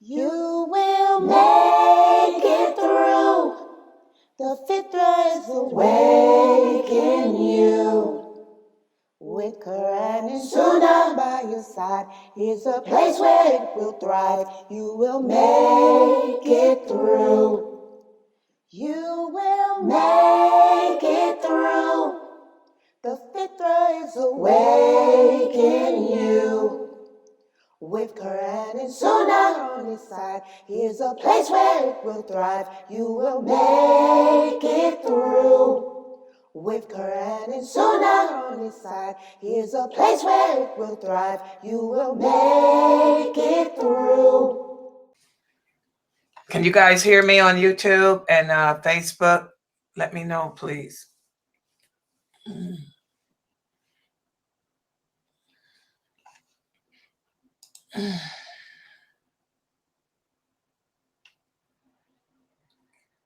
You will make it through. The fitra is awake in you. With Quran and Sunnah by your side, here's a place where it will thrive. You will make it through. You will make it through. The fitra is awake in you. With Quran and Sunnah on his side, here's a place where it will thrive. You will make it through. With Quran and Sunnah on his side, here's a place where it will thrive. You will make it through. Can you guys hear me on YouTube and Facebook? Let me know, please.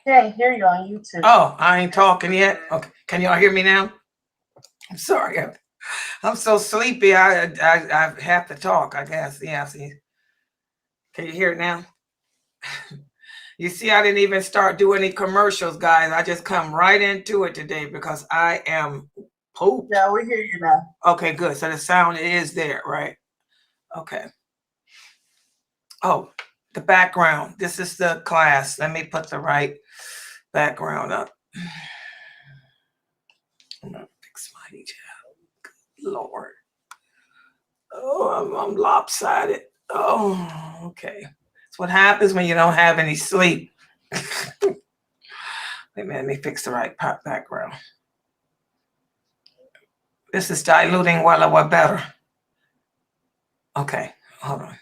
Can't hear you on YouTube. Oh, I ain't talking yet. Okay, can y'all hear me now? I'm sorry, I'm so sleepy. I have to talk, I guess. Yeah, see. Can you hear it now? You see, I didn't even start doing any commercials, guys. I just come right into it today because I am pooped. Yeah, we hear you now. Okay, good. So the sound is there, right? Okay. Oh, the background. This is the class. Let me put the right background up. I'm gonna fix my hijab. Good Lord. Oh, I'm lopsided. Oh, okay. That's what happens when you don't have any sleep. Wait a minute, let me fix the right background. This is diluting well or better. Okay, hold on.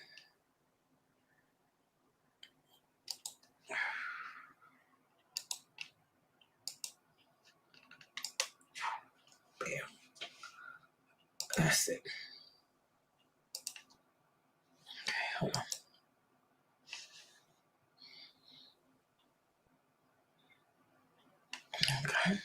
Bam. That's it. Okay, hold on. Okay.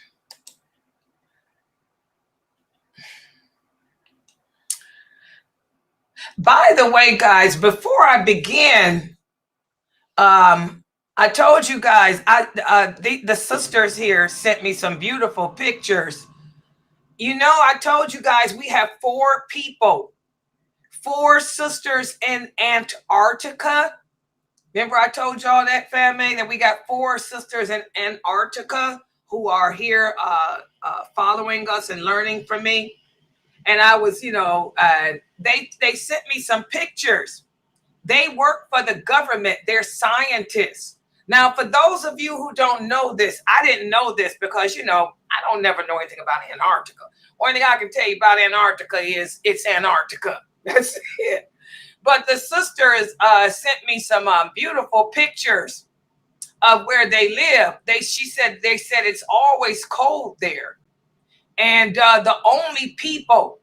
By the way, guys, before I begin, I told you guys, the sisters here sent me some beautiful pictures. You know, I told you guys we have 4 people, 4 sisters in Antarctica. Remember I told y'all that, family, that we got 4 sisters in Antarctica who are here following us and learning from me. And I was, you know, they sent me some pictures. They work for the government. They're scientists. Now, for those of you who don't know this, I didn't know this because, you know, I don't never know anything about Antarctica. Only thing I can tell you about Antarctica is it's Antarctica. That's it. But the sisters sent me some beautiful pictures of where they live. They said it's always cold there. And the only people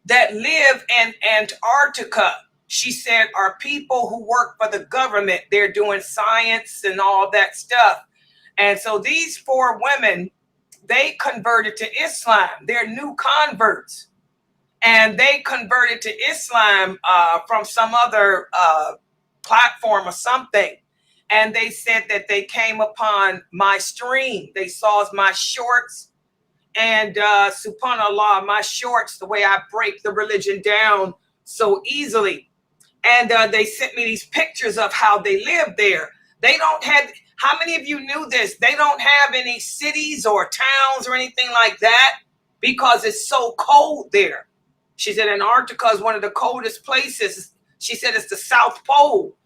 that live in Antarctica, she said, are people who work for the government. They're doing science and all that stuff. And so these 4 women, they converted to Islam. They're new converts. And they converted to Islam from some other platform or something. And they said that they came upon my stream. They saw my shorts. And subhanAllah, my shorts, the way I break the religion down so easily. And they sent me these pictures of how they live there. They don't have, how many of you knew this? They don't have any cities or towns or anything like that because it's so cold there. She said Antarctica is one of the coldest places. She said it's the South Pole.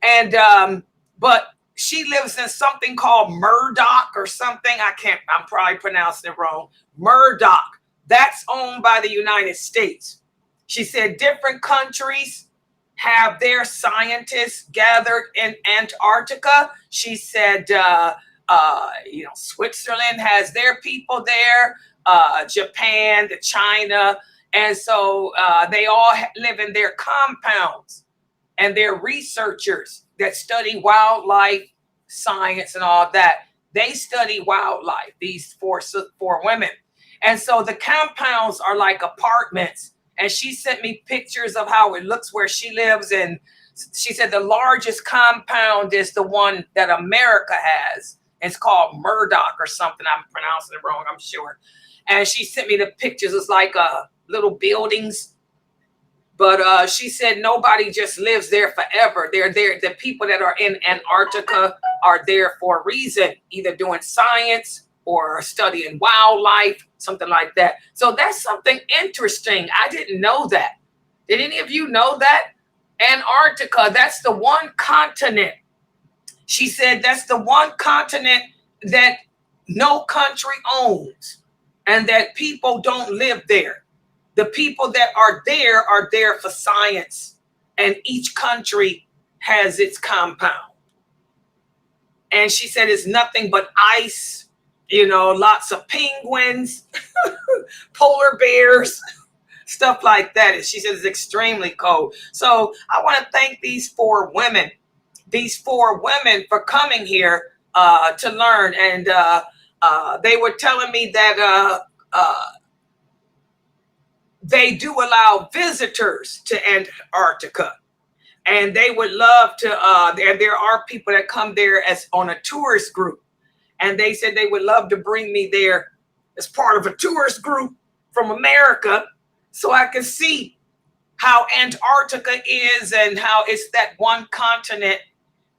And, but she lives in something called Murdoch or something. I'm probably pronouncing it wrong. Murdoch. That's owned by the United States. She said different countries have their scientists gathered in Antarctica. She said, you know, Switzerland has their people there, Japan, China. And so they all live in their compounds, and they're researchers that study wildlife science and all that. They study wildlife, these four women. And so the compounds are like apartments. And she sent me pictures of how it looks where she lives. And She said the largest compound is the one that America has. It's called Murdoch or something. I'm pronouncing it wrong, I'm sure. And she sent me the pictures. It's like little buildings. But she said nobody just lives there forever. They're there. The people that are in Antarctica are there for a reason, either doing science or studying wildlife, something like that. So that's something interesting. I didn't know that. Did any of you know that? Antarctica, that's the one continent. She said that's the one continent that no country owns and that people don't live there. The people that are there for science, and each country has its compound. And she said it's nothing but ice, lots of penguins, polar bears, stuff like that. And she said it's extremely cold. So I want to thank these four women for coming here to learn. And they were telling me that they do allow visitors to Antarctica, and they would love to. There are people that come there as on a tourist group, and they said they would love to bring me there as part of a tourist group from America, so I can see how Antarctica is and how it's that one continent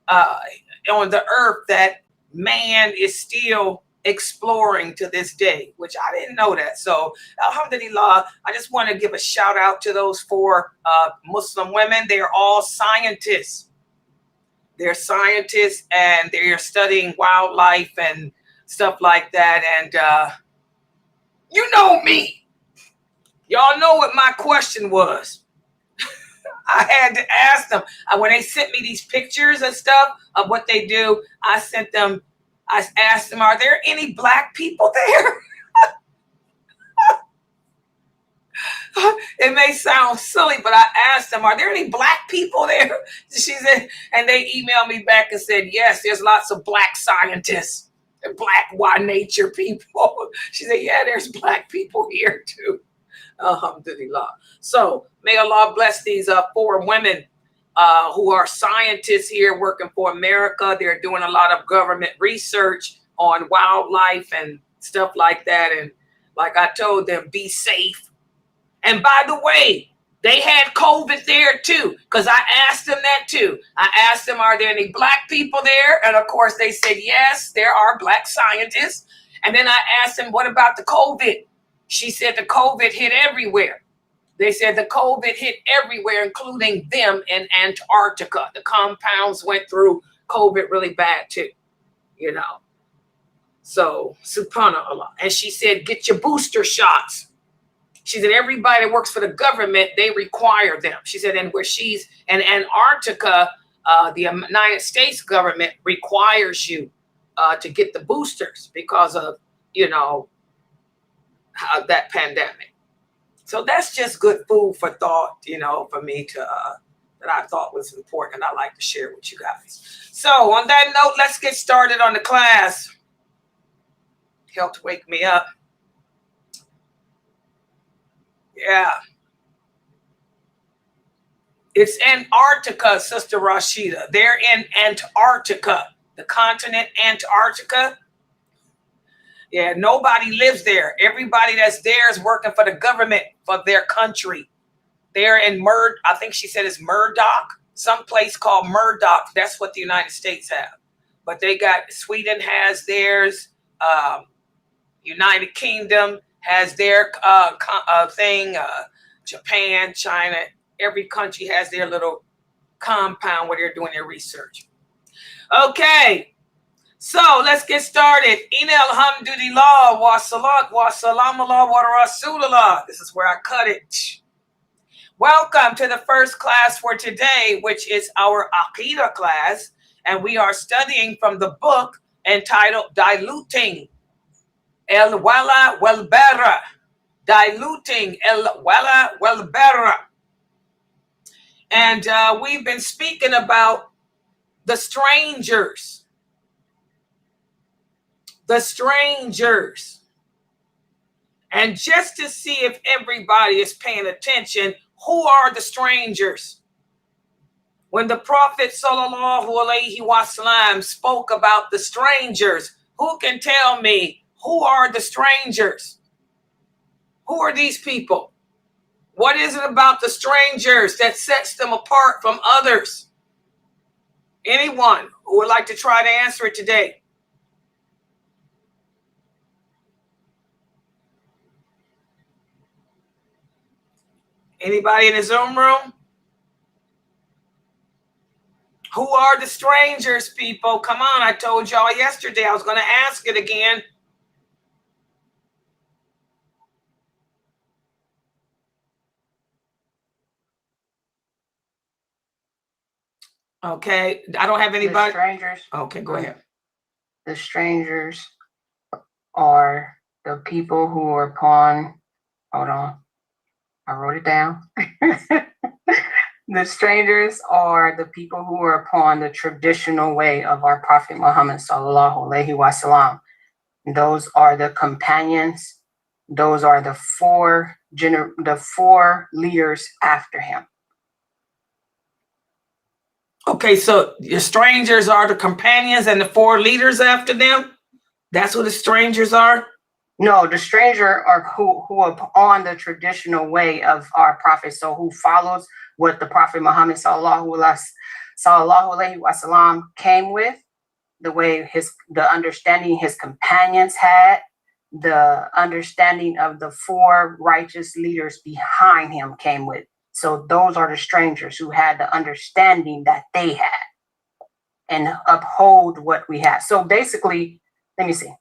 on the earth that man is still exploring to this day, which I didn't know that. So alhamdulillah, I just want to give a shout out to those four Muslim women. They're all scientists. They're scientists, and they're studying wildlife and stuff like that. And you know me. Y'all know what my question was. I had to ask them. When they sent me these pictures and stuff of what they do, I asked them, are there any black people there? It may sound silly, but I asked them, are there any black people there? She said, and they emailed me back and said, yes, there's lots of black scientists and black nature people. She said, yeah, there's black people here too. Alhamdulillah. So may Allah bless these four women who are scientists here working for America. They're doing a lot of government research on wildlife and stuff like that. And like I told them, be safe. And by the way, they had COVID there too, because I asked them that too. I asked them, are there any black people there? And of course they said, yes, there are black scientists. And then I asked them, what about the COVID? She said the COVID hit everywhere. They said the COVID hit everywhere, including them in Antarctica. The compounds went through COVID really bad too, So, subhanAllah. And she said, get your booster shots. She said, everybody that works for the government, they require them. She said, and where she's in Antarctica, the United States government requires you to get the boosters because of, that pandemic. So that's just good food for thought, for me to, that I thought was important and I like to share with you guys. So on that note, let's get started on the class. Helped wake me up. Yeah. It's Antarctica, Sister Rashida. They're in Antarctica, the continent Antarctica. Yeah, nobody lives there. Everybody that's there is working for the government for their country. They're in I think she said it's Murdoch, some place called Murdoch. That's what the United States have. But they got, Sweden has theirs. United Kingdom has their thing. Japan, China, every country has their little compound where they're doing their research. Okay. So let's get started. Inna alhamdulillah wa salat wa salamullah wa rasulullah. This is where I cut it. Welcome to the first class for today, which is our Aqidah class. And we are studying from the book entitled Diluting El-Wala Wal-Bara. Diluting El-Wala Wal-Bara. And we've been speaking about the strangers. The strangers. And just to see if everybody is paying attention, who are the strangers? When the Prophet sallallahu alaihi wasallam spoke about the strangers, who can tell me who are the strangers? Who are these people? What is it about the strangers that sets them apart from others? Anyone who would like to try to answer it today? Anybody in the Zoom room? Who are the strangers, people? Come on, I told y'all yesterday I was going to ask it again. Okay, I don't have anybody. The strangers. Okay, go ahead. The strangers are the people who are upon, hold on, I wrote it down. The strangers are the people who are upon the traditional way of our Prophet Muhammad sallallahu alaihi wasallam. Those are the companions. Those are the four leaders after him. Okay, so the strangers are the companions and the four leaders after them? That's who the strangers are? No, the stranger are who are on the traditional way of our Prophet. So who follows what the Prophet Muhammad sallallahu alaihi wasallam came with, the way the understanding his companions had, the understanding of the four righteous leaders behind him came with. So those are the strangers who had the understanding that they had and uphold what we have. So basically, let me see.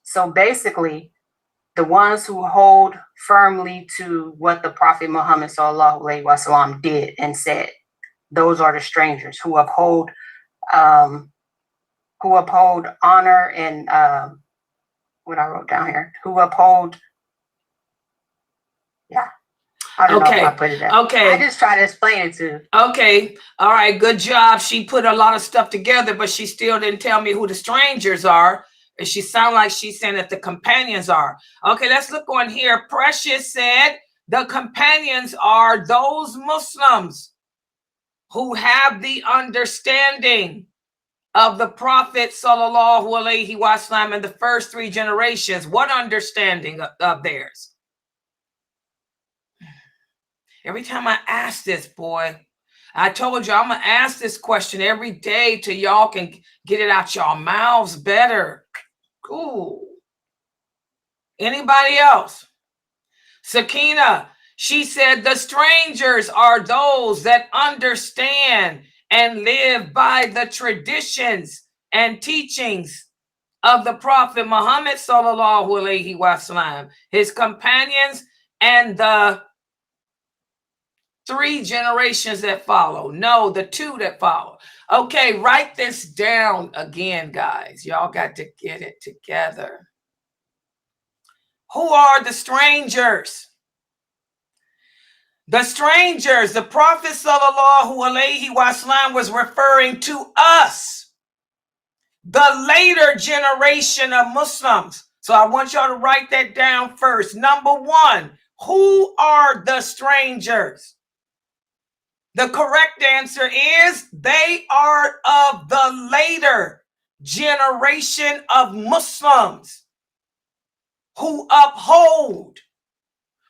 So basically, the ones who hold firmly to what the Prophet Muhammad sallallahu alaihi wasallam did and said, those are the strangers who uphold honor and what I wrote down here, who uphold, yeah. I don't know if I put it up. Okay. I just try to explain it to. Okay. All right. Good job. She put a lot of stuff together, but she still didn't tell me who the strangers are. And she sounded like she's saying that the companions are. Okay, let's look on here. Precious said the companions are those Muslims who have the understanding of the Prophet sallallahu alaihi wasallam in the first three generations. What understanding of theirs? Every time I ask this, boy, I told you I'm going to ask this question every day till y'all can get it out y'all mouths better. Cool. Anybody else? Sakina, she said the strangers are those that understand and live by the traditions and teachings of the Prophet Muhammad sallallahu alaihi wasallam, his companions, and the three generations that follow. No, the two that follow. Okay, write this down again, guys. Y'all got to get it together. Who are the strangers? The strangers, the Prophet sallallahu alaihi wasallam was referring to us, the later generation of Muslims. So I want y'all to write that down first. Number one, who are the strangers? The correct answer is they are of the later generation of Muslims who uphold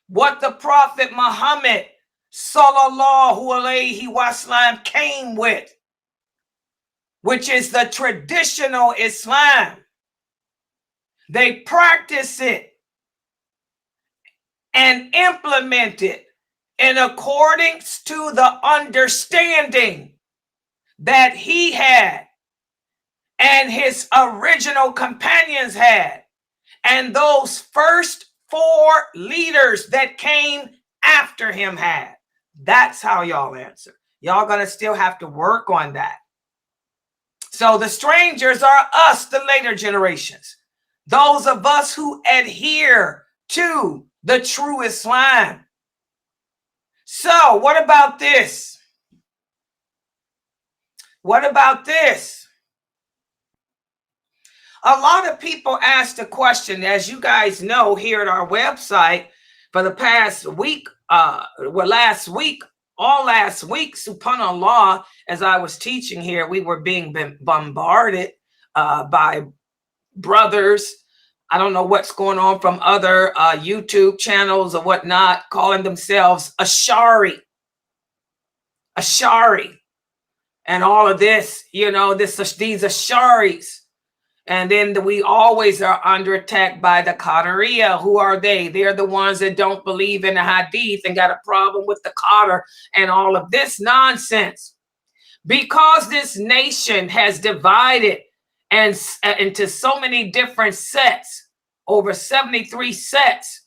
what the Prophet Muhammad sallallahu alaihi wasallam came with, which is the traditional Islam. They practice it and implement it in accordance to the understanding that he had and his original companions had, and those first four leaders that came after him had. That's how y'all answer. Y'all gonna still have to work on that. So the strangers are us, the later generations, those of us who adhere to the true Islam. So what about this? What about this? A lot of people ask the question, as you guys know, here at our website for the past week, last week, All last week, subhanAllah, as I was teaching here, we were being bombarded by brothers. I don't know what's going on from other YouTube channels or whatnot, calling themselves Ashari, and all of this, these Asharis. And then we always are under attack by the Qadariya. Who are they? They're the ones that don't believe in the hadith and got a problem with the Qadr and all of this nonsense. Because this nation has divided and into so many different sets, over 73 sets.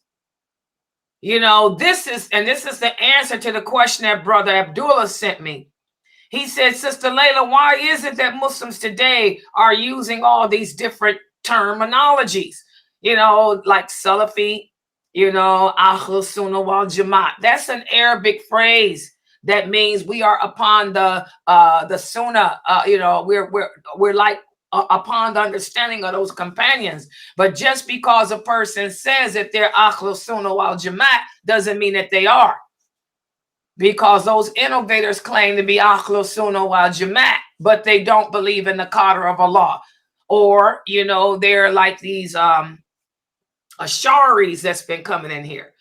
This is the answer to the question that Brother Abdullah sent me. He said, Sister Laila, why is it that Muslims today are using all these different terminologies? Like Salafi, Ahl Sunnah wal Jamaat. That's an Arabic phrase that means we are upon the Sunnah. We're like upon the understanding of those companions. But just because a person says that they're Ahl Sunnah wal Jamaat doesn't mean that they are. Because those innovators claim to be Ahl Sunnah wal Jamaat, but they don't believe in the Qadr of Allah. Or, they're like these Asharis that's been coming in here.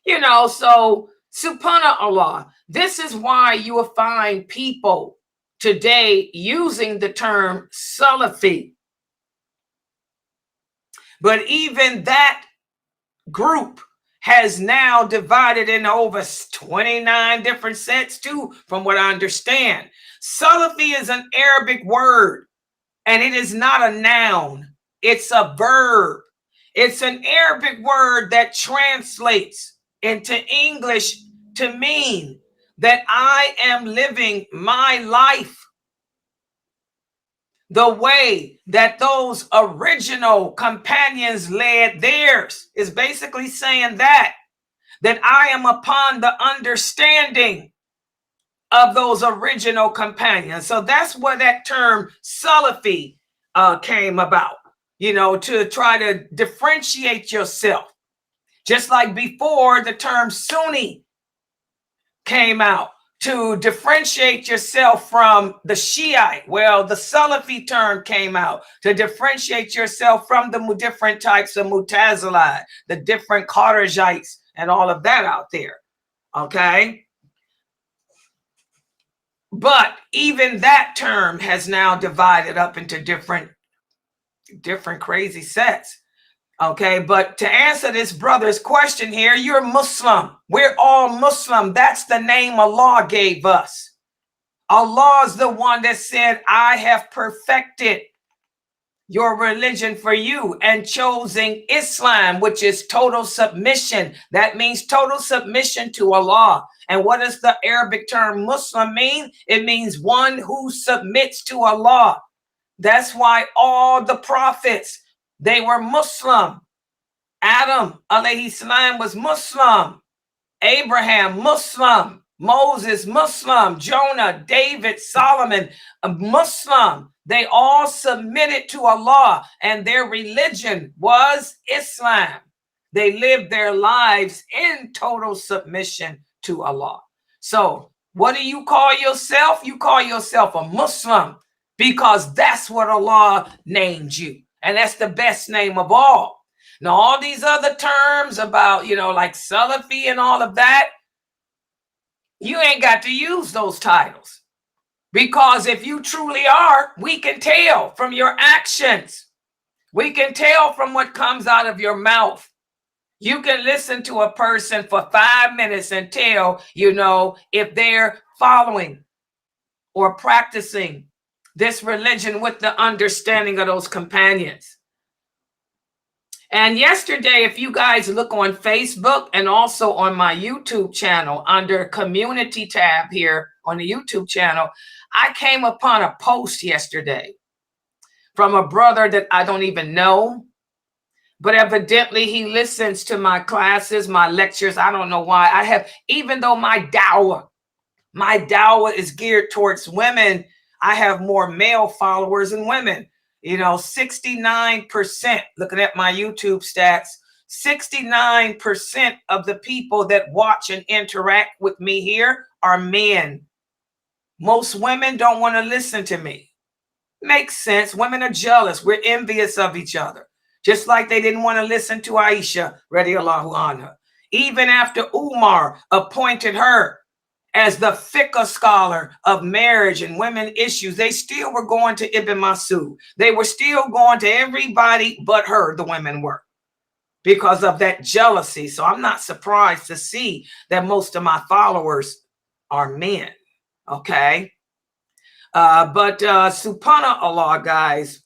So subhanAllah, this is why you will find people today using the term Salafi. But even that group has now divided into over 29 different sets too, from what I understand. Salafi is an Arabic word, and it is not a noun. It's a verb. It's an Arabic word that translates into English to mean that I am living my life the way that those original companions led theirs. Is basically saying that I am upon the understanding of those original companions. So that's where that term Salafi came about, to try to differentiate yourself. Just like before, the term Sunni came out to differentiate yourself from the Shiite. Well, the Salafi term came out to differentiate yourself from the different types of Mutazilite, the different Kharijites and all of that out there. Okay? But even that term has now divided up into different crazy sets. Okay, but to answer this brother's question here, you're Muslim. We're all Muslim. That's the name Allah gave us. Allah is the one that said, I have perfected your religion for you and chosen Islam, which is total submission. That means total submission to Allah. And what does the Arabic term Muslim mean? It means one who submits to Allah. That's why all the prophets, they were Muslim. Adam, alayhi salam, was Muslim. Abraham, Muslim. Moses, Muslim. Jonah, David, Solomon, Muslim. They all submitted to Allah, and their religion was Islam. They lived their lives in total submission to Allah. So what do you call yourself? You call yourself a Muslim because that's what Allah named you. And that's the best name of all. Now, all these other terms about, like Salafi and all of that, you ain't got to use those titles. Because if you truly are, we can tell from your actions. We can tell from what comes out of your mouth. You can listen to a person for 5 minutes and tell, if they're following or practicing this religion with the understanding of those companions. And yesterday, if you guys look on Facebook and also on my YouTube channel, under community tab here on the YouTube channel, I came upon a post yesterday from a brother that I don't even know, but evidently he listens to my classes, my lectures. I don't know why. Even though my dawah is geared towards women, I have more male followers than women. 69%, looking at my YouTube stats, 69% of the people that watch and interact with me here are men. Most women don't want to listen to me. Makes sense. Women are jealous. We're envious of each other. Just like they didn't want to listen to Aisha, radiallahu anha. Even after Umar appointed her as the fiqh scholar of marriage and women issues, they still were going to Ibn Masud. They were still going to everybody but her, the women were, because of that jealousy. So I'm not surprised to see that most of my followers are men. Okay. But subhanallah, guys,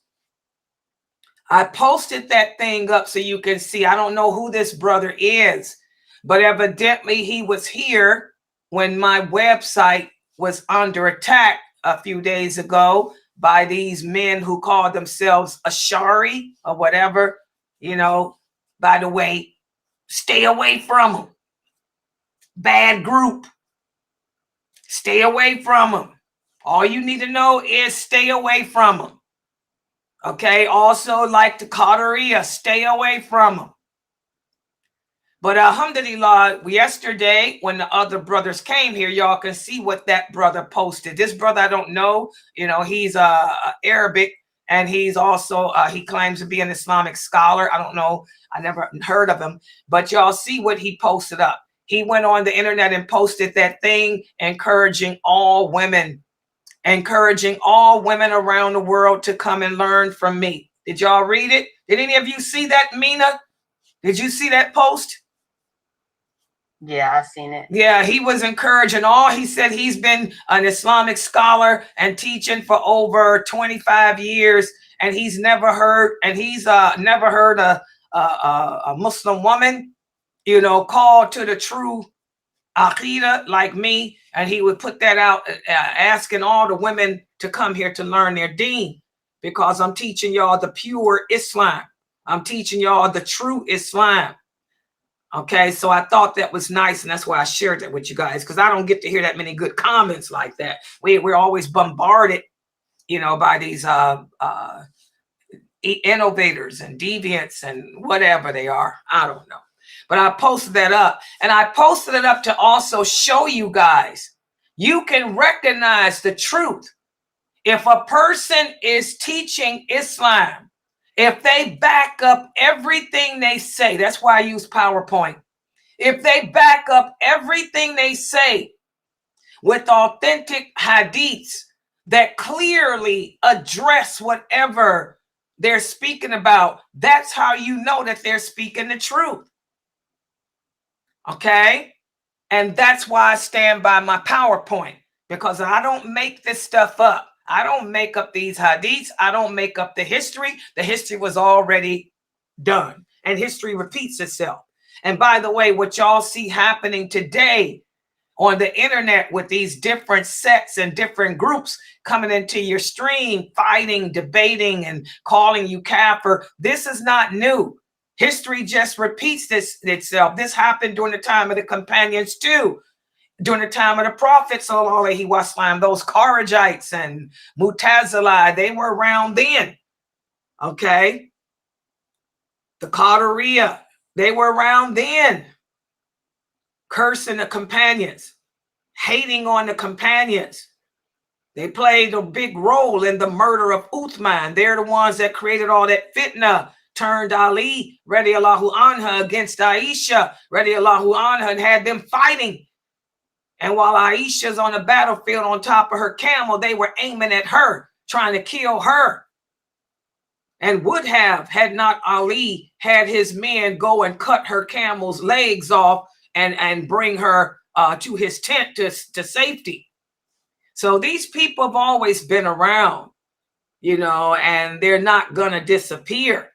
I posted that thing up so you can see. I don't know who this brother is, but evidently he was here when my website was under attack a few days ago by these men who call themselves Ashari or whatever. You know, by the way, stay away from them. Bad group. Stay away from them. All you need to know is stay away from them. Okay, also like the Qadariya, stay away from them. But alhamdulillah, yesterday when the other brothers came here, y'all can see what that brother posted. This brother, I don't know, you know, he's Arabic, and he's also, he claims to be an Islamic scholar. I don't know, I never heard of him, but y'all see what he posted up. He went on the internet and posted that thing encouraging all women around the world to come and learn from me. Did y'all read it? Did any of you see that, Mina? Did you see that post? Yeah, I've seen it. Yeah, he was encouraging all. He said he's been an Islamic scholar and teaching for over 25 years, and he's never heard, a Muslim woman, you know, called to the true Aqidah like me. And he would put that out, asking all the women to come here to learn their deen, because I'm teaching y'all the pure Islam. I'm teaching y'all the true Islam. Okay, so I thought that was nice, and that's why I shared that with you guys, because I don't get to hear that many good comments like that. We're always bombarded, you know, by these innovators and deviants and whatever they are. I don't know. But I posted that up, and I posted it up to also show you guys, you can recognize the truth. If a person is teaching Islam, if they back up everything they say, that's why I use PowerPoint. If they back up everything they say with authentic hadiths that clearly address whatever they're speaking about, that's how you know that they're speaking the truth. Okay? And that's why I stand by my PowerPoint, because I don't make this stuff up. I don't make up these hadiths. I don't make up the history. The history was already done, and history repeats itself. And by the way, what y'all see happening today on the internet with these different sects and different groups coming into your stream, fighting, debating, and calling you kafir, this is not new. History just repeats itself. This happened during the time of the companions too. During the time of the Prophet, sallallahu alaihi wasallam, those Kharijites and Mu'tazila, they were around then. Okay. The Qadariya, they were around then. Cursing the companions, hating on the companions. They played a big role in the murder of Uthman. They're the ones that created all that fitna, turned Ali, radiallahu anha, against Aisha, radiallahu anha, and had them fighting. And while Aisha's on the battlefield on top of her camel, they were aiming at her, trying to kill her. And would have, had not Ali had his men go and cut her camel's legs off and bring her to his tent to safety. So these people have always been around, you know, and they're not going to disappear.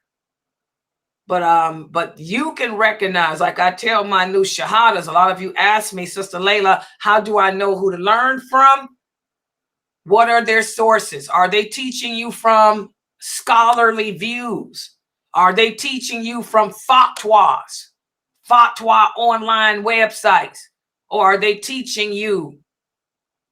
But you can recognize, like I tell my new shahadas, a lot of you ask me, Sister Laila, how do I know who to learn from? What are their sources? Are they teaching you from scholarly views? Are they teaching you from fatwa online websites? Or are they teaching you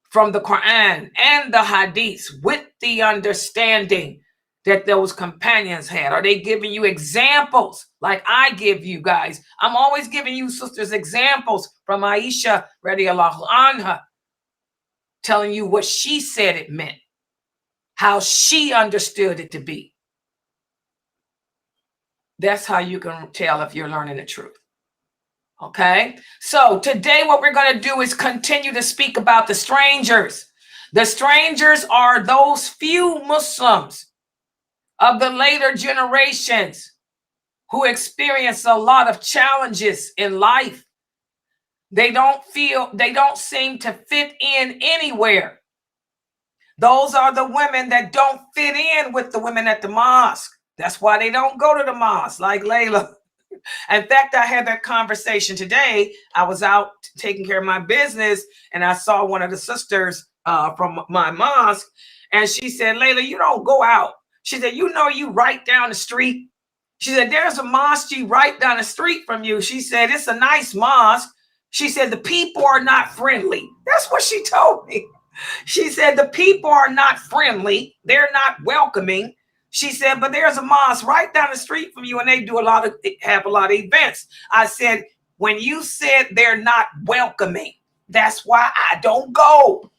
from the Quran and the hadiths with the understanding that those companions had? Are they giving you examples like I give you guys? I'm always giving you sisters examples from Aisha radiallahu anha, telling you what she said it meant, how she understood it to be. That's how you can tell if you're learning the truth. Okay, so today what we're going to do is continue to speak about the strangers. The strangers are those few Muslims of the later generations who experience a lot of challenges in life. They don't seem to fit in anywhere. Those are the women that don't fit in with the women at the mosque. That's why they don't go to the mosque, like Layla. In fact, I had that conversation today. I was out taking care of my business, and I saw one of the sisters from my mosque, and she said, Layla, you don't go out. She said, you know, you right down the street. She said, there's a mosque right down the street from you. She said, it's a nice mosque. She said, the people are not friendly. That's what she told me. She said, the people are not friendly. They're not welcoming. She said, but there's a mosque right down the street from you, and they have a lot of events. I said, when you said they're not welcoming, that's why I don't go.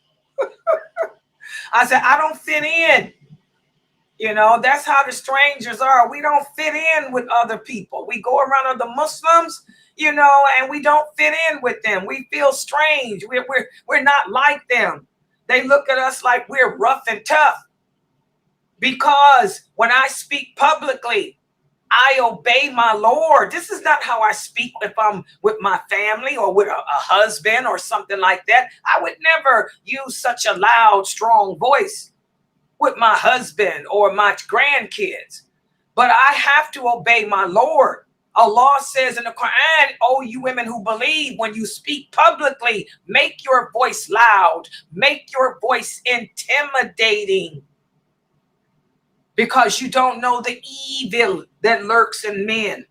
I said, I don't fit in. You know, that's how the strangers are. We don't fit in with other people. We go around other Muslims, you know, and we don't fit in with them. We feel strange. We're not like them. They look at us like we're rough and tough. Because when I speak publicly, I obey my Lord. This is not how I speak if I'm with my family or with a husband or something like that. I would never use such a loud, strong voice with my husband or my grandkids. But I have to obey my Lord. Allah says in the Quran, oh, you women who believe, when you speak publicly, make your voice loud, make your voice intimidating. Because you don't know the evil that lurks in men.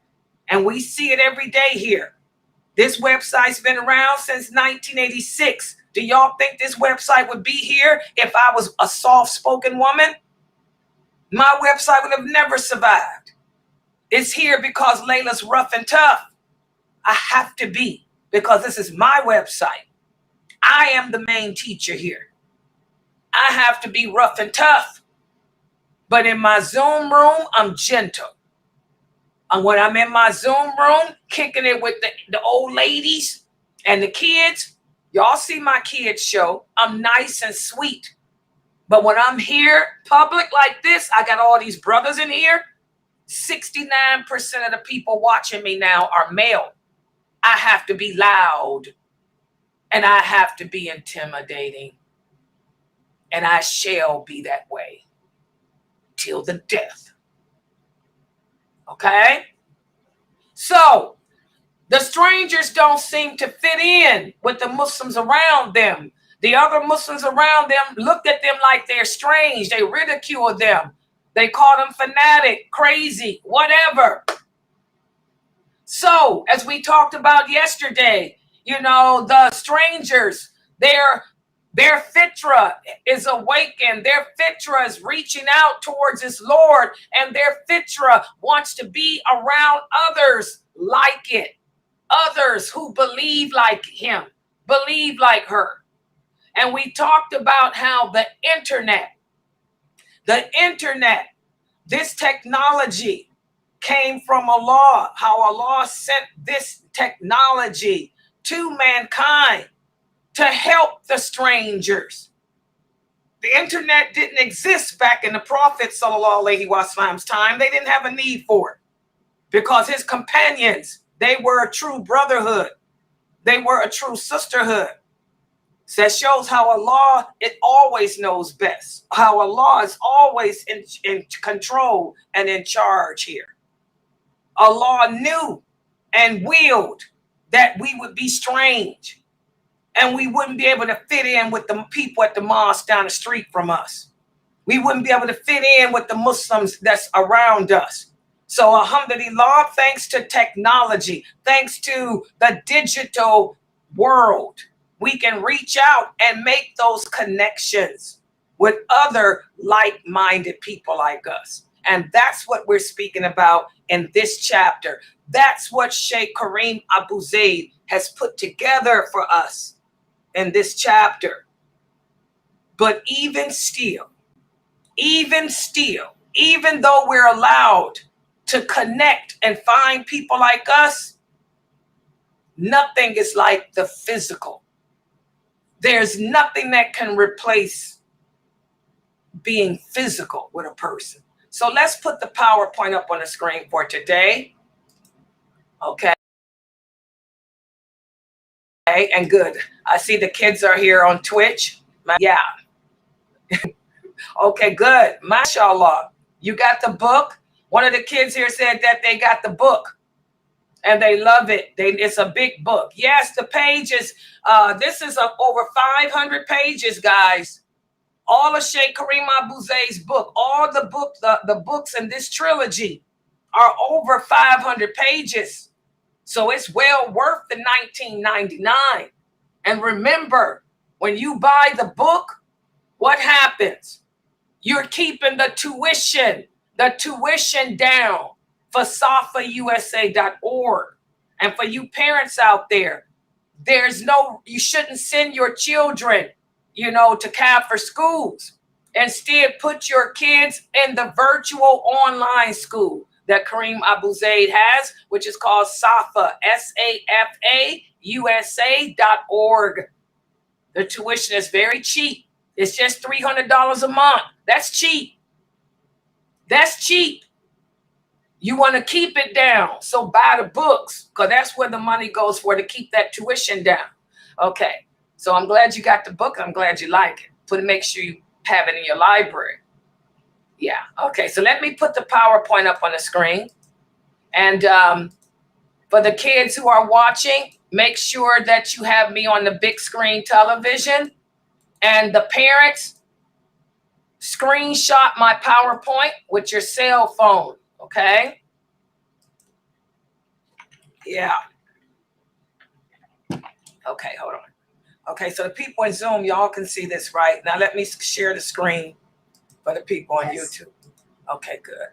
And we see it every day here. This website's been around since 1986. Do y'all think this website would be here if I was a soft-spoken woman? My website would have never survived. It's here because Layla's rough and tough. I have to be, because this is my website. I am the main teacher here. I have to be rough and tough. But in my Zoom room, I'm gentle. And when I'm in my Zoom room, kicking it with the old ladies and the kids, y'all see my kids show, I'm nice and sweet. But when I'm here public like this, I got all these brothers in here. 69% of the people watching me now are male. I have to be loud. And I have to be intimidating. And I shall be that way. Till the death. Okay? So, the strangers don't seem to fit in with the Muslims around them. The other Muslims around them looked at them like they're strange. They ridiculed them. They called them fanatic, crazy, whatever. So, as we talked about yesterday, you know, the strangers, their fitra is awakened. Their fitra is reaching out towards his Lord, and their fitra wants to be around others like it. Others who believe like him, believe like her. And we talked about how the internet, this technology came from Allah, how Allah sent this technology to mankind to help the strangers. The internet didn't exist back in the Prophet ﷺ's time. They didn't have a need for it because his companions, they were a true brotherhood. They were a true sisterhood. So that shows how Allah, it always knows best. How Allah is always in control and in charge here. Allah knew and willed that we would be strange. And we wouldn't be able to fit in with the people at the mosque down the street from us. We wouldn't be able to fit in with the Muslims that's around us. So alhamdulillah, thanks to technology, thanks to the digital world, we can reach out and make those connections with other like-minded people like us. And that's what we're speaking about in this chapter. That's what Sheikh Kareem Abu Zaid has put together for us in this chapter. But even still, even though we're allowed to connect and find people like us, nothing is like the physical. There's nothing that can replace being physical with a person. So let's put the PowerPoint up on the screen for today. Okay. And good. I see the kids are here on Twitch. Yeah. Okay, good. MashaAllah. You got the book. One of the kids here said that they got the book and they love it. It's a big book. Yes, the pages. This is over 500 pages, guys. All of Sheikh Kareem Abu Zayd's book, all the books in this trilogy are over 500 pages. So it's well worth the $19.99. And remember, when you buy the book, what happens? You're keeping the tuition down for safausa.org. And for you parents out there, you shouldn't send your children, to Kaffir schools. Instead, put your kids in the virtual online school that Kareem Abu Zayd has, which is called SAFA, SAFAUSA.org. The tuition is very cheap. It's just $300 a month. That's cheap. That's cheap. You want to keep it down. So buy the books, because that's where the money goes for, to keep that tuition down. Okay. So I'm glad you got the book. I'm glad you like it. Make sure you have it in your library. Yeah. Okay. So let me put the PowerPoint up on the screen. And for the kids who are watching, make sure that you have me on the big screen television. And the parents, screenshot my PowerPoint with your cell phone. Okay. Yeah. Okay. Hold on. Okay. So the people in Zoom, y'all can see this, right? Now let me share the screen for the people on YouTube. Okay, good.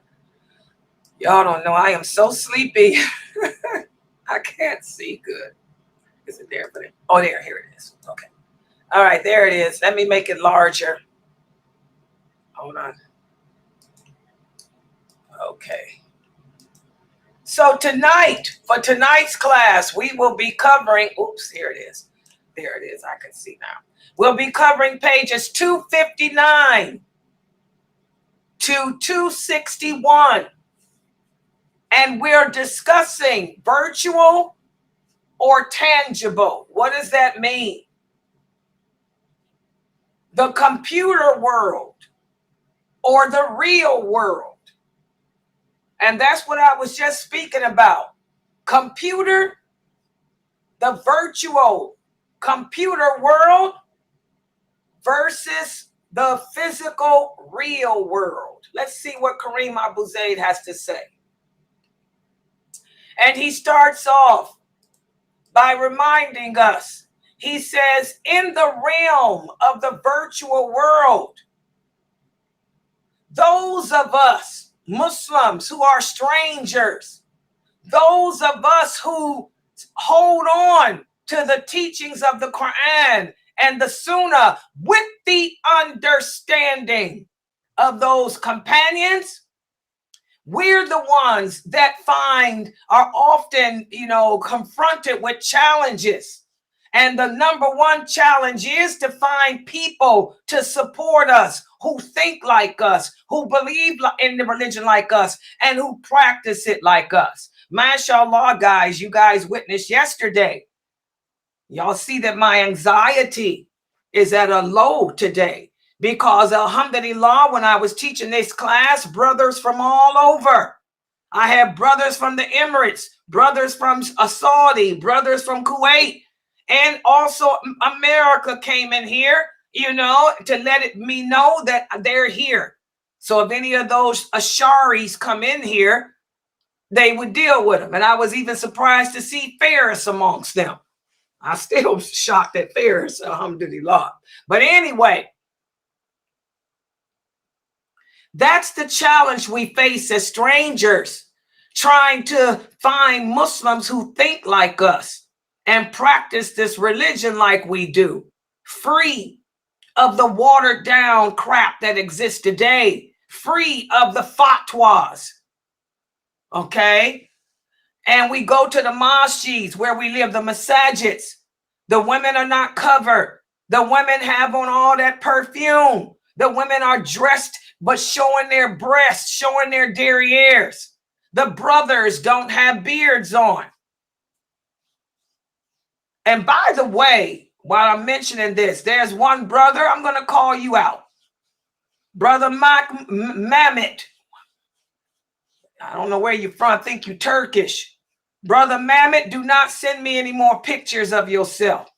Y'all don't know, I am so sleepy. I can't see good. Is it there? Oh, here it is. Okay. All right, there it is. Let me make it larger. Hold on. Okay. So for tonight's class, we will be covering, oops, here it is. There it is. I can see now. We'll be covering pages 259 to 261. And we're discussing virtual or tangible. What does that mean? The computer world or the real world. And that's what I was just speaking about. Computer, the virtual computer world versus the physical real world. Let's see what Kareem Abu Zayd has to say. And he starts off by reminding us. He says, in the realm of the virtual world, those of us Muslims who are strangers, those of us who hold on to the teachings of the Quran and the Sunnah with the understanding of those companions, we're the ones that are often, confronted with challenges. And the number one challenge is to find people to support us, who think like us, who believe in the religion like us, and who practice it like us. MashaAllah, guys, you guys witnessed yesterday. Y'all see that my anxiety is at a low today. Because alhamdulillah, when I was teaching this class, brothers from all over. I had brothers from the Emirates, brothers from Saudi, brothers from Kuwait, and also America came in here, to let me know that they're here. So if any of those Asharis come in here, they would deal with them. And I was even surprised to see Ferris amongst them. I still shocked at Ferris, alhamdulillah. But anyway, that's the challenge we face as strangers, trying to find Muslims who think like us and practice this religion like we do, free of the watered down crap that exists today, free of the fatwas. Okay? And we go to the masjids where we live, the masajids. The women are not covered. The women have on all that perfume. The women are dressed but showing their breasts, showing their derrieres. The brothers don't have beards on. And by the way, while I'm mentioning this, there's one brother, I'm going to call you out. Brother Mamet. I don't know where you're from. I think you're Turkish. Brother Mamet, do not send me any more pictures of yourself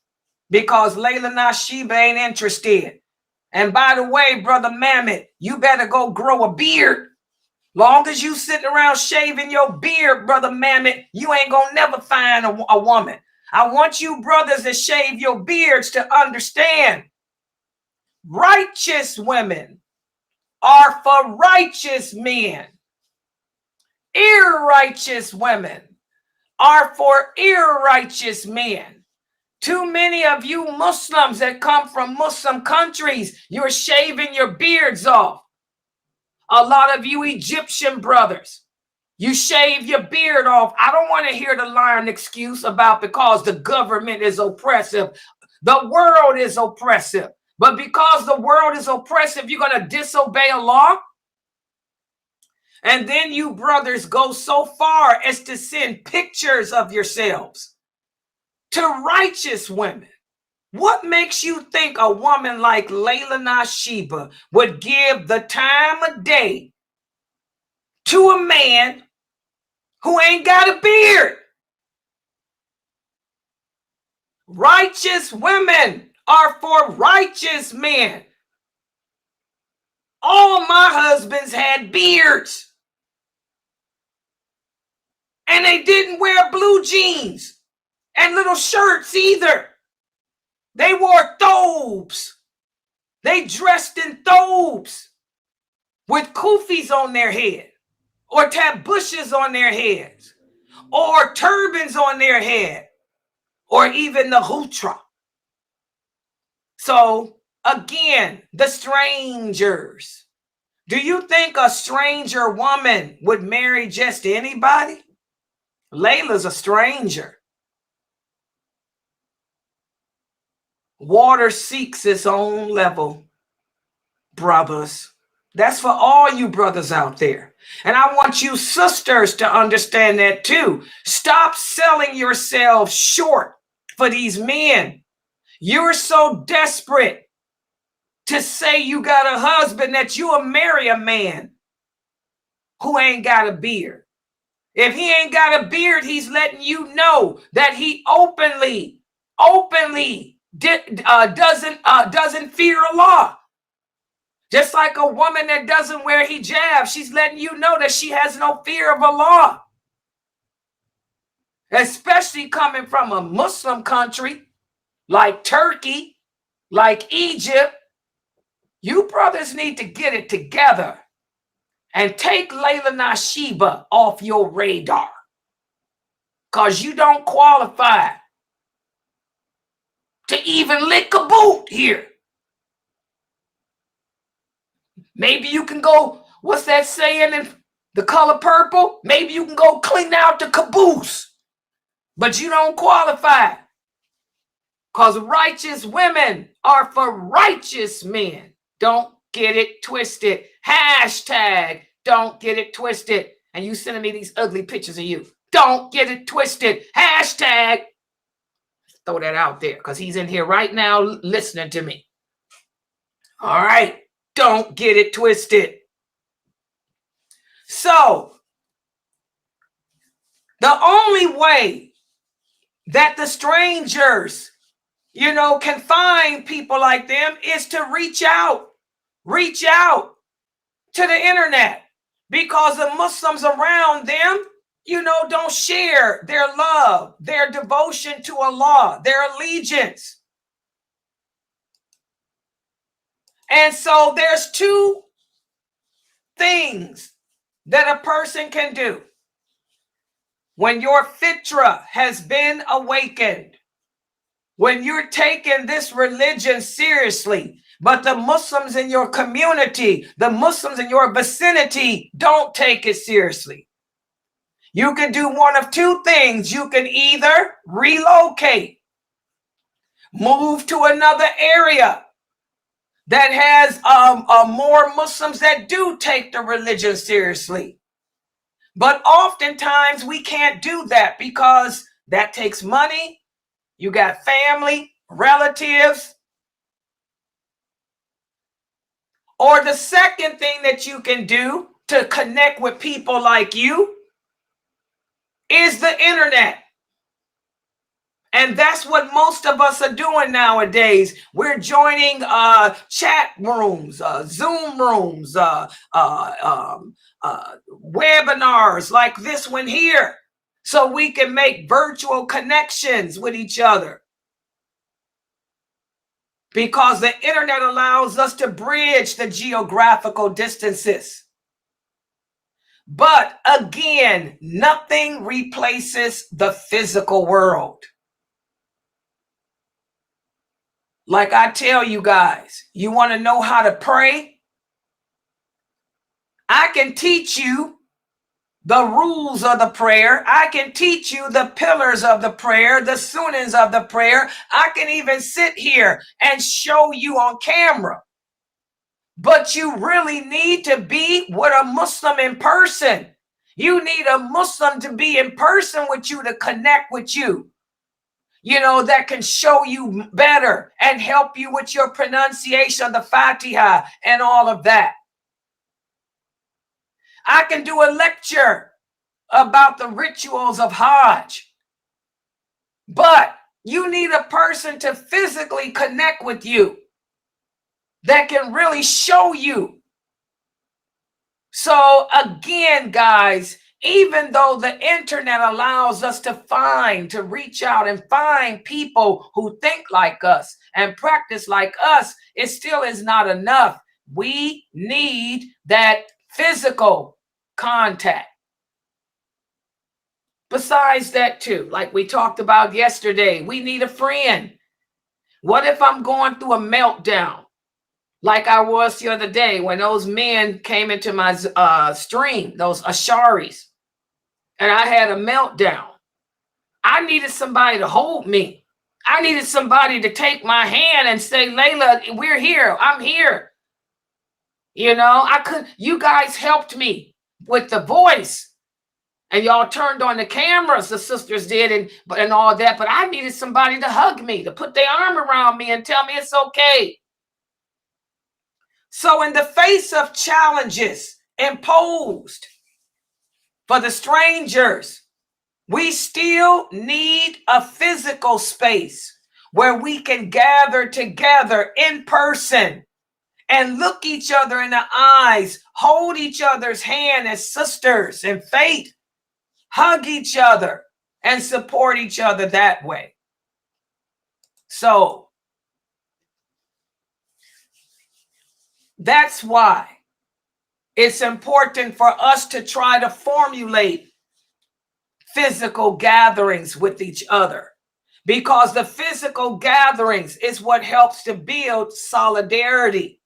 because Laila Nasheeba ain't interested. And by the way, Brother Mamet, you better go grow a beard. Long as you sitting around shaving your beard, Brother Mamet, you ain't gonna never find a woman. I want you brothers that shave your beards to understand righteous women are for righteous men. Irrighteous women are for irrighteous men. Too many of you Muslims that come from Muslim countries, you're shaving your beards off. A lot of you Egyptian brothers, you shave your beard off. I don't want to hear the lying excuse about because the government is oppressive. The world is oppressive. But because the world is oppressive, you're going to disobey Allah? And then you brothers go so far as to send pictures of yourselves to righteous women. What makes you think a woman like Laila Nasheeba would give the time of day to a man who ain't got a beard? Righteous women are for righteous men. All my husbands had beards. And they didn't wear blue jeans and little shirts either. They wore thobes. They dressed in thobes with kufis on their head or tabushes on their heads or turbans on their head or even the hutra. So again, the strangers. Do you think a stranger woman would marry just anybody? Layla's a stranger. Water seeks its own level, brothers. That's for all you brothers out there. And I want you sisters to understand that too. Stop selling yourselves short for these men. You're so desperate to say you got a husband that you'll marry a man who ain't got a beard. If he ain't got a beard, he's letting you know that he openly doesn't fear Allah. Just like a woman that doesn't wear hijab, she's letting you know that she has no fear of Allah. Especially coming from a Muslim country like Turkey, like Egypt. You brothers need to get it together and take Laila Nasheeba off your radar, because you don't qualify to even lick a boot here. Maybe you can go, what's that saying in The Color Purple? Maybe you can go clean out the caboose, but you don't qualify, because righteous women are for righteous men. Don't get it twisted. Hashtag don't get it twisted. And you sending me these ugly pictures of you. Don't get it twisted. Hashtag. Throw that out there because he's in here right now listening to me. All right. Don't get it twisted. So, the only way that the strangers, can find people like them is to reach out to the internet, because the Muslims around them, don't share their love, their devotion to Allah, their allegiance. And so there's two things that a person can do when your fitra has been awakened. when you're taking this religion seriously, but the Muslims in your community, the Muslims in your vicinity don't take it seriously. You can do one of two things. You can either relocate, move to another area that has more Muslims that do take the religion seriously. But oftentimes we can't do that because that takes money. You got family, relatives. Or the second thing that you can do to connect with people like you is the internet. And that's what most of us are doing nowadays. We're joining chat rooms, Zoom rooms, webinars like this one here, so we can make virtual connections with each other. Because the internet allows us to bridge the geographical distances. But again, nothing replaces the physical world. Like I tell you guys, you want to know how to pray? I can teach you the rules of the prayer. I can teach you the pillars of the prayer, the sunnahs of the prayer. I can even sit here and show you on camera. But you really need to be with a Muslim in person. You need a Muslim to be in person with you, to connect with you. You know, that can show you better and help you with your pronunciation of the Fatiha and all of that. I can do a lecture about the rituals of Hajj. But you need a person to physically connect with you that can really show you. So again, guys, even though the internet allows us to reach out and find people who think like us and practice like us, it still is not enough. We need that physical contact. Besides that too, like we talked about yesterday, we need a friend. What if I'm going through a meltdown like I was the other day when those men came into my stream, those Asharis, and I had a meltdown? I needed somebody to hold me. I needed somebody to take my hand and say, Layla, we're here. I'm here. You know, you guys helped me with the voice. And y'all turned on the cameras, the sisters did, and all that. But I needed somebody to hug me, to put their arm around me and tell me it's okay. So in the face of challenges imposed for the strangers, we still need a physical space where we can gather together in person and look each other in the eyes, hold each other's hand as sisters in faith, hug each other and support each other that way. So that's why it's important for us to try to formulate physical gatherings with each other, because the physical gatherings is what helps to build solidarity.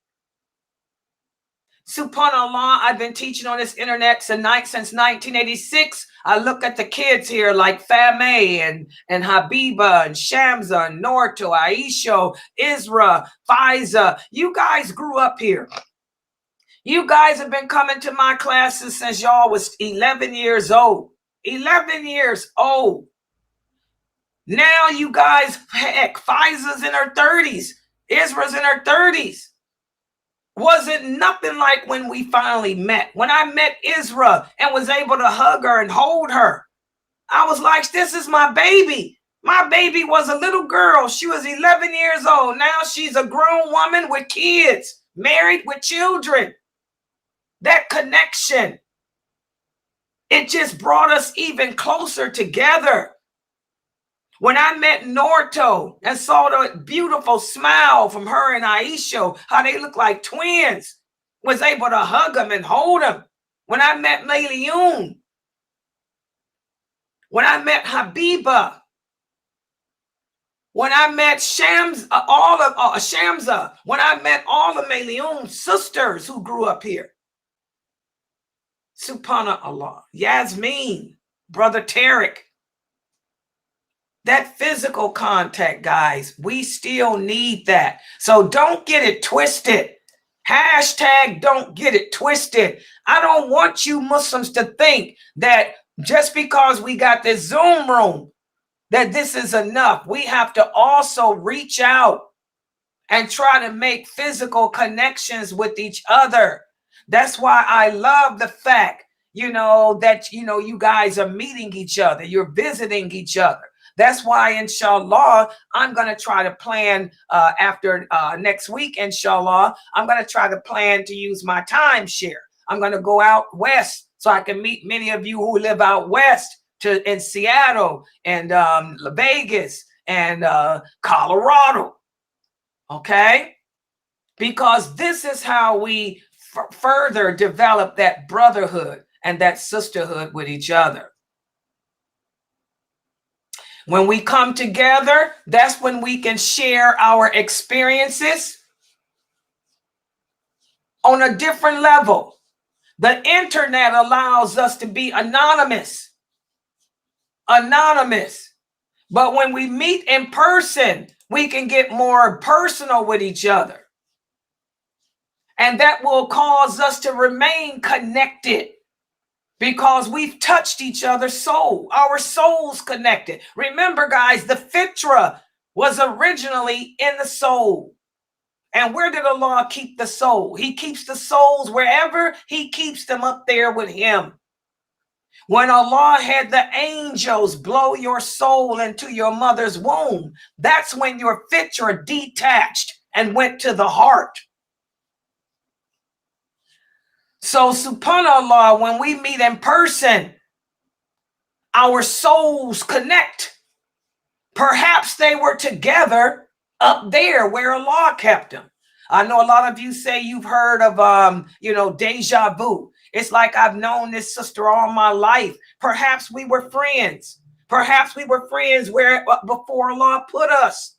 SubhanAllah, I've been teaching on this internet since 1986. I look at the kids here like Fameh and Habiba and Shamza and Norto, Aisha, Isra, Faiza. You guys grew up here. You guys have been coming to my classes since y'all was 11 years old. 11 years old. Now you guys, heck, Faiza's in her 30s. Isra's in her 30s. Was it nothing like when we finally met? When I met Isra and was able to hug her and hold her, I was like, this is my baby. My baby was a little girl. She was 11 years old. Now she's a grown woman with kids, married with children. That connection, it just brought us even closer together. When I met Norto and saw the beautiful smile from her and Aisha, how they look like twins, was able to hug them and hold them. When I met Layliun, when I met Habiba, When I met Shamsa, when I met all the Malayun sisters who grew up here. Subhanallah. Yasmin, Brother Tarek. That physical contact, guys, we still need that. So don't get it twisted. Hashtag don't get it twisted. I don't want you Muslims to think that just because we got this Zoom room, that this is enough. We have to also reach out and try to make physical connections with each other. That's why I love the fact, that, you guys are meeting each other. You're visiting each other. That's why, inshallah, I'm going to try to plan after next week, inshallah, I'm going to try to plan to use my timeshare. I'm going to go out west so I can meet many of you who live out west in Seattle and Vegas and Colorado. Okay? Because this is how we further develop that brotherhood and that sisterhood with each other. When we come together, that's when we can share our experiences on a different level. The internet allows us to be anonymous. But when we meet in person, we can get more personal with each other. And that will cause us to remain connected because we've touched each other's soul. Our souls connected. Remember, guys, the fitra was originally in the soul. And where did Allah keep the soul? He keeps the souls wherever He keeps them, up there with Him. When Allah had the angels blow your soul into your mother's womb, that's when your fitra detached and went to the heart. So, subhanAllah, when we meet in person, our souls connect. Perhaps they were together up there where Allah kept them. I know a lot of you say you've heard of, deja vu. It's like I've known this sister all my life. Perhaps we were friends. Perhaps we were friends before Allah put us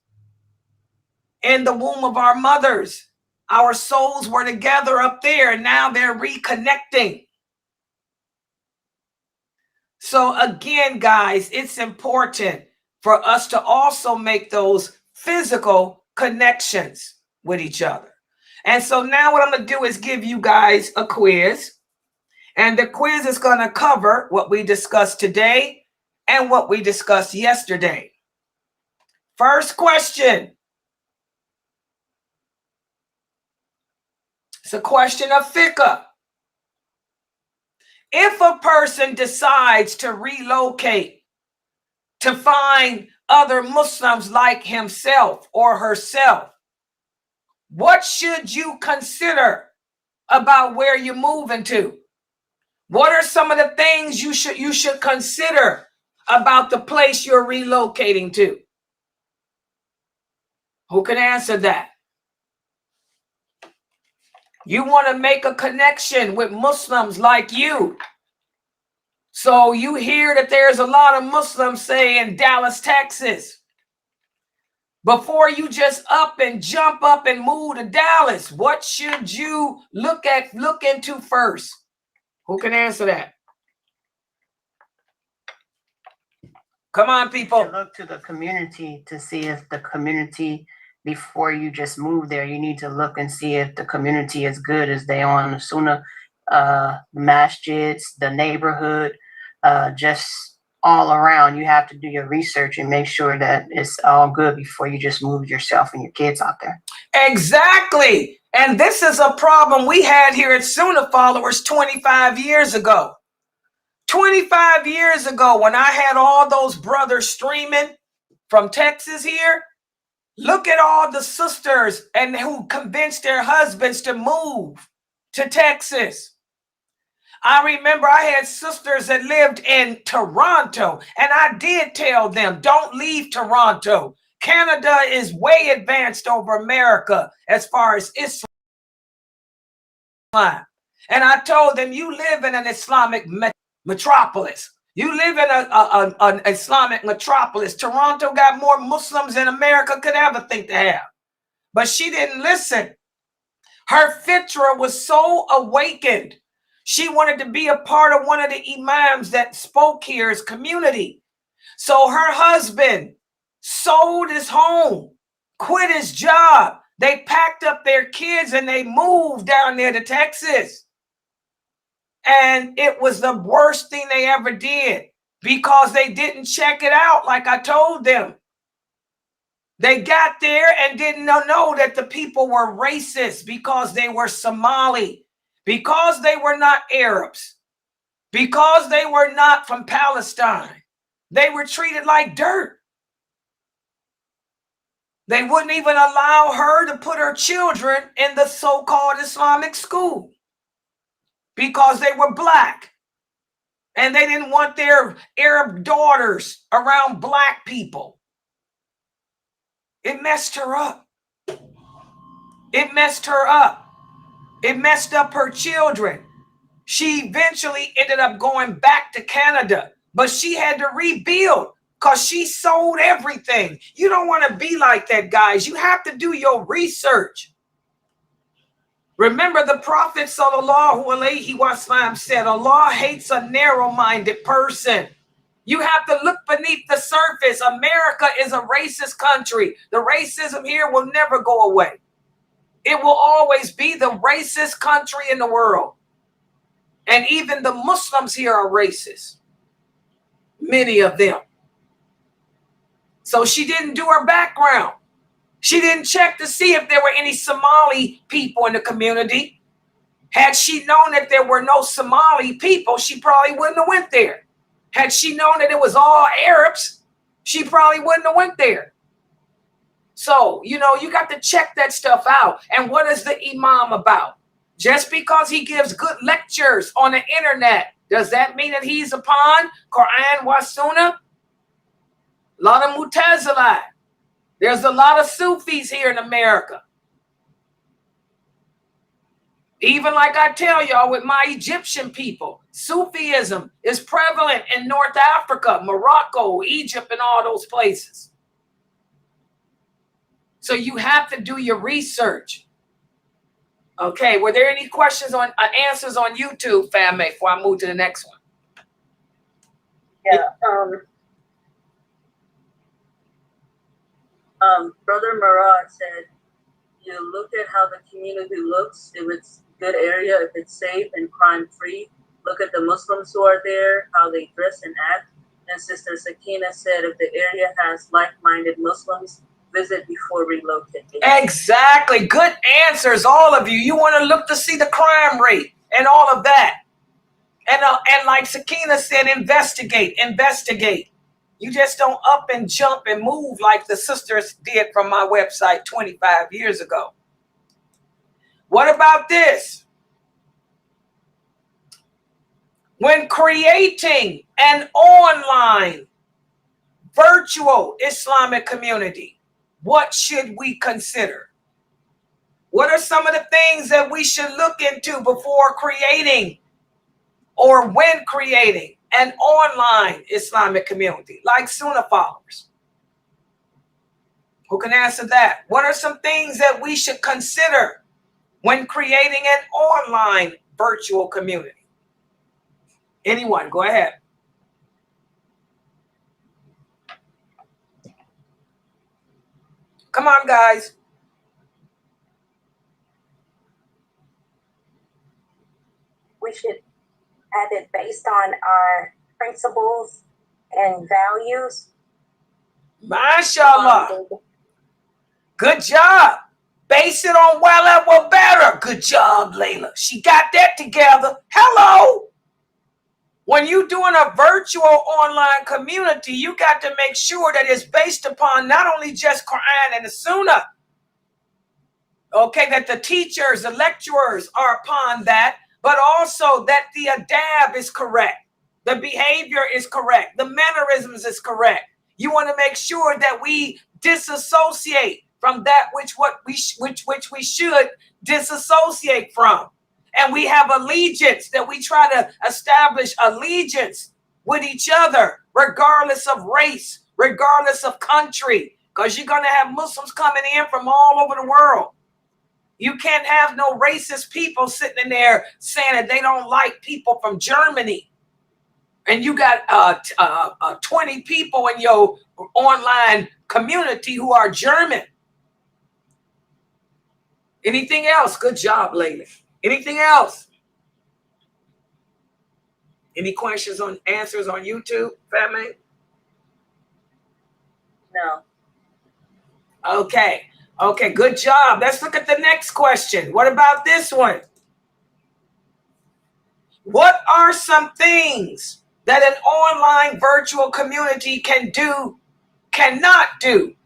in the womb of our mothers. Our souls were together up there, and now they're reconnecting. So again, guys, it's important for us to also make those physical connections with each other. And so now what I'm going to do is give you guys a quiz. And the quiz is going to cover what we discussed today and what we discussed yesterday. First question. It's a question of fiqh. If a person decides to relocate to find other Muslims like himself or herself, what should you consider about where you're moving to? What are some of the things you should consider about the place you're relocating to? Who can answer that? You want to make a connection with Muslims like you. So you hear that there's a lot of Muslims, say, in Dallas, Texas. Before you just jump up and move to Dallas, what should you look into first? Who can answer that? Come on, people. You look to the community to see if the community, before you just move there, you need to look and see if the community is good. Is they on the Sunnah masjids, the neighborhood, just all around. You have to do your research and make sure that it's all good before you just move yourself and your kids out there. Exactly. And this is a problem we had here at Sunnahfollowers 25 years ago. 25 years ago, when I had all those brothers streaming from Texas here, look at all the sisters and who convinced their husbands to move to Texas. I remember I had sisters that lived in Toronto, and I did tell them, don't leave Toronto. Canada is way advanced over America as far as Islam. And I told them, you live in an Islamic metropolis. You live in an Islamic metropolis. Toronto got more Muslims than America could ever think to have. But she didn't listen. Her fitra was so awakened. She wanted to be a part of one of the imams that spoke here's community. So her husband sold his home, quit his job. They packed up their kids and they moved down there to Texas. And it was the worst thing they ever did because they didn't check it out like I told them. They got there and didn't know that the people were racist because they were Somali, because they were not Arabs, because they were not from Palestine. They were treated like dirt. They wouldn't even allow her to put her children in the so-called Islamic school because they were black. And they didn't want their Arab daughters around black people. It messed her up. It messed her up. It messed up her children. She eventually ended up going back to Canada, but she had to rebuild because she sold everything. You don't want to be like that, guys. You have to do your research. Remember, the Prophet sallallahu alaihi wasallam said, Allah hates a narrow-minded person. You have to look beneath the surface. America is a racist country. The racism here will never go away. It will always be the racist country in the world. And even the Muslims here are racist. Many of them. So she didn't do her background. She didn't check to see if there were any Somali people in the community. Had she known that there were no Somali people, she probably wouldn't have went there. Had she known that it was all Arabs, she probably wouldn't have went there. So, you got to check that stuff out. And what is the imam about? Just because he gives good lectures on the internet, does that mean that he's upon Quran wa Sunnah? A lot of Mutazila. There's a lot of Sufis here in America. Even like I tell y'all with my Egyptian people, Sufism is prevalent in North Africa, Morocco, Egypt, and all those places. So you have to do your research. Okay, were there any questions on answers on YouTube, family, before I move to the next one? Yeah. Brother Murad said, you look at how the community looks, if it's a good area, if it's safe and crime-free. Look at the Muslims who are there, how they dress and act. And Sister Sakina said, if the area has like-minded Muslims, visit before relocating. Exactly. Good answers, all of you. You want to look to see the crime rate and all of that. And like Sakina said, investigate. You just don't up and jump and move like the sisters did from my website 25 years ago. What about this? When creating an online virtual Islamic community, what should we consider? What are some of the things that we should look into before creating or when creating an online Islamic community like Sunnahfollowers? Who can answer that? What are some things that we should consider when creating an online virtual community? Anyone, go ahead. Come on, guys. We should have it based on our principles and values. MashaAllah. Good job. Base it on well better. Good job, Layla. She got that together. Hello. When you're doing a virtual online community, you got to make sure that it's based upon not only just Quran and the Sunnah, okay, that the teachers, the lecturers are upon that, but also that the adab is correct. The behavior is correct. The mannerisms is correct. You want to make sure that we disassociate from that which we should disassociate from. And we have allegiance, that we try to establish allegiance with each other, regardless of race, regardless of country, because you're going to have Muslims coming in from all over the world. You can't have no racist people sitting in there saying that they don't like people from Germany. And you got 20 people in your online community who are German. Anything else? Good job, Laila. Anything else? Any questions on answers on YouTube, family? No. Okay. Okay, good job. Let's look at the next question. What about this one? What are some things that an online virtual community cannot do?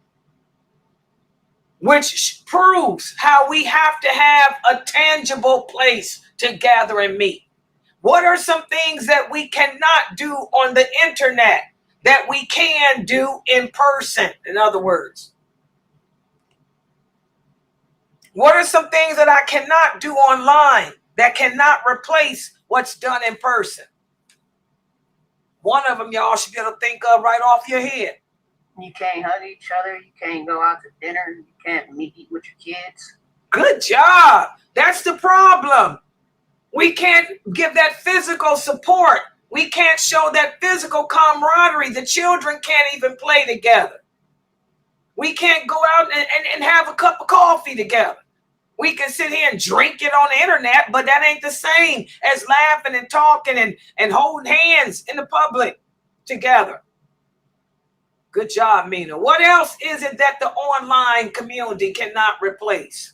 Which proves how we have to have a tangible place to gather and meet. What are some things that we cannot do on the internet that we can do in person, in other words? What are some things that I cannot do online that cannot replace what's done in person? One of them y'all should be able to think of right off your head. You can't hug each other. You can't go out to dinner. You can't eat with your kids. Good job. That's the problem. We can't give that physical support. We can't show that physical camaraderie. The children can't even play together. We can't go out and have a cup of coffee together. We can sit here and drink it on the internet, but that ain't the same as laughing and talking and holding hands in the public together. Good job, Mina. What else is it that the online community cannot replace?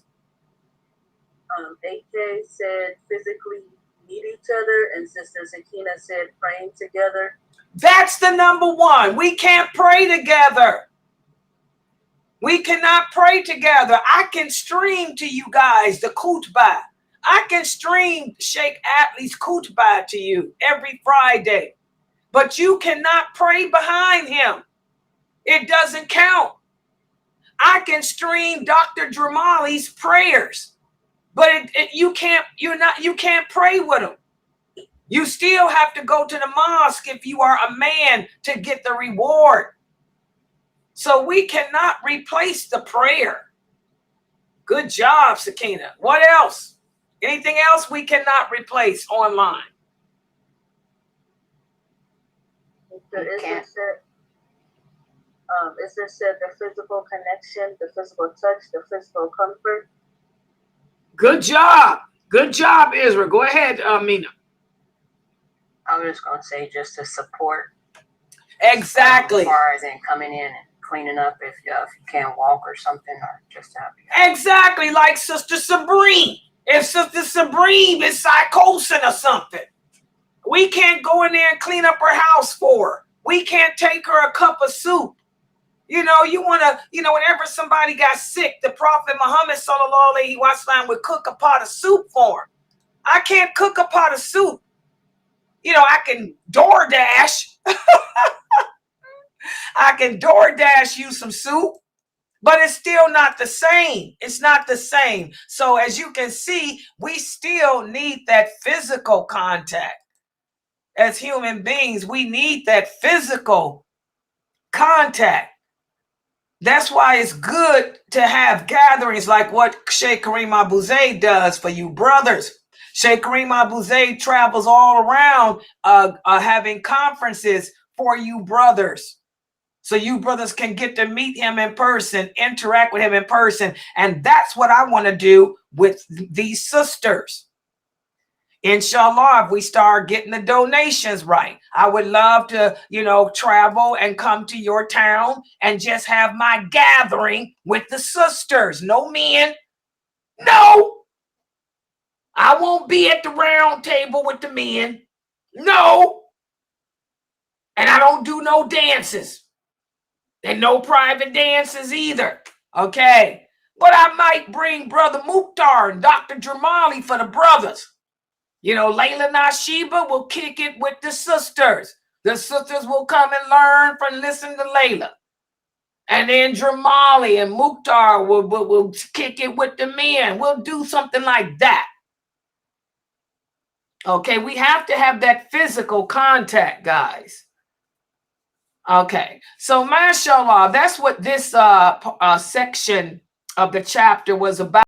AJ said physically meet each other, and Sister Sakina said praying together. That's the number one. We can't pray together. We cannot pray together. I can stream to you guys the khutbah. I can stream Sheikh Atlee's khutbah to you every Friday. But you cannot pray behind him. It doesn't count. I can stream Dr. Dramali's prayers, but you can't pray with him. You still have to go to the mosque if you are a man to get the reward. So we cannot replace the prayer. Good job, Sakina. What else? Anything else we cannot replace online? Esther said the physical connection, the physical touch, the physical comfort. Good job. Good job, Israel. Go ahead, Mina. I was just going to say just to support. Exactly. As far as in coming in and cleaning up if you can't walk or something, or just to help you. Exactly, like Sister Sabrine. If Sister Sabrine is psychosis or something, we can't go in there and clean up her house for her. We can't take her a cup of soup. You know, whenever somebody got sick, the Prophet Muhammad sallallahu alaihi wasallam would cook a pot of soup for him. I can't cook a pot of soup. You know, I can DoorDash. I can DoorDash you some soup, but it's still not the same. It's not the same. So as you can see, we still need that physical contact. As human beings, we need that physical contact. That's why it's good to have gatherings like what Sheikh Kareem Abu Zayd does for you brothers. Sheikh Kareem Abu Zayd travels all around having conferences for you brothers. So you brothers can get to meet him in person, interact with him in person. And that's what I want to do with these sisters. Inshallah, if we start getting the donations right, I would love to, travel and come to your town and just have my gathering with the sisters. No men. No. I won't be at the round table with the men. No. And I don't do no dances. And no private dances either. Okay. But I might bring Brother Mukhtar and Dr. Dramali for the brothers. Laila Nasheeba will kick it with the sisters. The sisters will come and learn from listening to Laila. And then Dramali and Mukhtar will kick it with the men. We'll do something like that. Okay, we have to have that physical contact, guys. Okay, so mashallah, that's what this section of the chapter was about.